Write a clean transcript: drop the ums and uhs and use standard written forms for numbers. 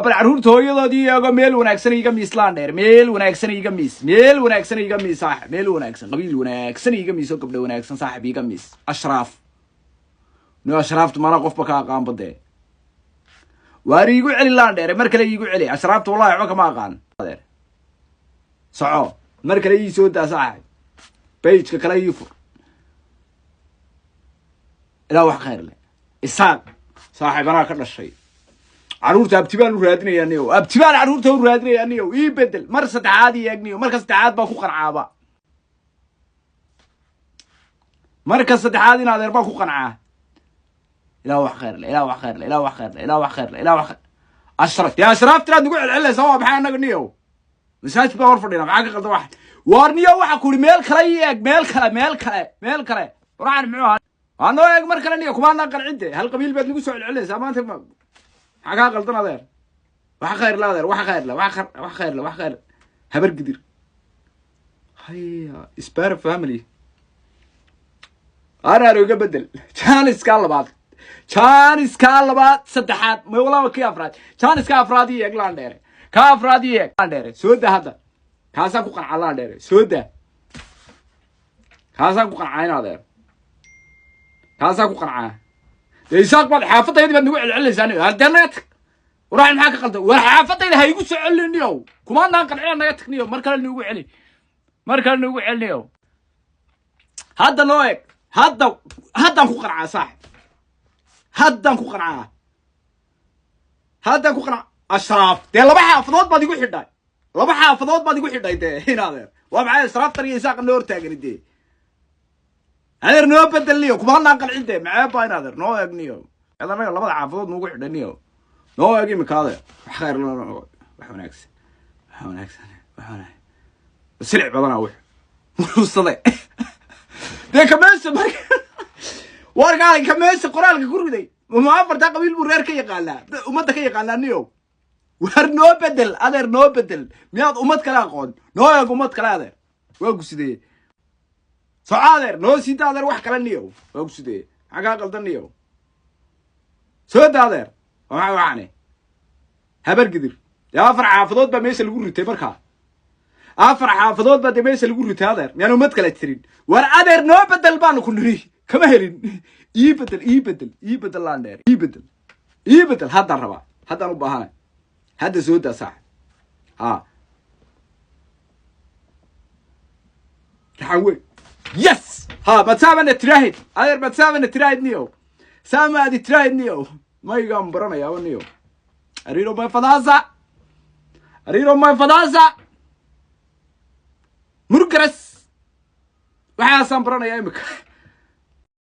bal caruurtooyadoodii iyago meel wanaagsan iga miislaan dheer meel wanaagsan iga miis saaxib meel wanaagsan qabiil wanaagsan iga miis oo gabdho wanaagsan saaxib iga miis ashraaf no ashraaftu mara qofba ka aqaan badee waar igu celi laan dheer mar kale igu celi ashraaftu wallahi waxba kama aqaan dheer soco mar kale ii soo daa saaxib page kale ii fur ila wax khayr leh isaaq saaxib anaa ka dhashay caruurta abtibaan u raadinayaaniyo abtibaan caruurta u raadinayaaniyo ii bedel mar saddexaad iyaagniyo marka saddexaad baa ku qarcaaba marka saddexaad in adeer baa ku qancaa ilaa wax khayr leh ashraf ya ashraf tiraad nagu celcelinaysa waa maxay anaga niyo masaajid baa hor fadhina maxaa ka qaldan wax waar niyo waxa ku meel kale eeg meel kale waraan muxuu ahaa ano eeg mar kale niyo kuma aan qalcinte hal qabiil baad nagu soo celcelinaysa maanta حاجة غلطانة دير واحد خير لا دير واحد خير هبر قدير هيا اسبار فاميلي انا روق بدل كان اسكال بعض صدحات ما والله كي افراد كان اسكا افرادي يقلان دير كافرادي يقلان دير سوده هذا كاسا كو قنع دير سوده كاسا كو قنعينا دير كاسا كو قنعه إيشاك بعد حافظة يدي بدنا نقول على لساني هالدنيا وراح معاك قلت وحافظة يدي هيقول سؤال نيو كمان ناقل علينا نيتك نيو مركل نقول علي مركل نقول على نيو هذا نوعك هذا نكو قنعة صح هذا نكو قنعة أشراف ده لما حافظات بعد يقول حداي لما حافظات بعد يقول حداي ده هنا ده ومعي أشراف طريق إيشاك النور تاجر دي هذا نو بدل نيو كمان ناقل عنده معاه باين هذا نو يجنيو هذا ما يلا ما عفوض نقول حدا نيو نو يجي مكاله خير لا وحناكس سرع بدنا وح وصلي ده كمان سمر ورجع كمان سقرال كقول دي وما عبر ده قبيل برير كي يقالا وما كي يقالا نيو وهر نو بدل هذا نو بدل مياد وما كلا قون نو يا وما كلا هذا وقصدي سعادر نو سيدادر wax kala niyo ogsidee xaga qaldaniyo soo daadeer waxa waxane habar gidir ya afar xaafadood ba meesha lagu ritay marka afar xaafadood ba meesha lagu ritay adeer miyaanu mad kala tirin war adeer noo bedel baan ku niri kama helin ii bedel laan dheer ii bedel hadda raba hadda u baahanay hadda soo daa sax taxawey يس ها بتسامن تراهد أدير بتسامن تراهد نيو سامع دي تراهد نيو ما يقام برنا يا ونيو أريرو ما فضازة مرقرس وحيا سام برنا يا إمك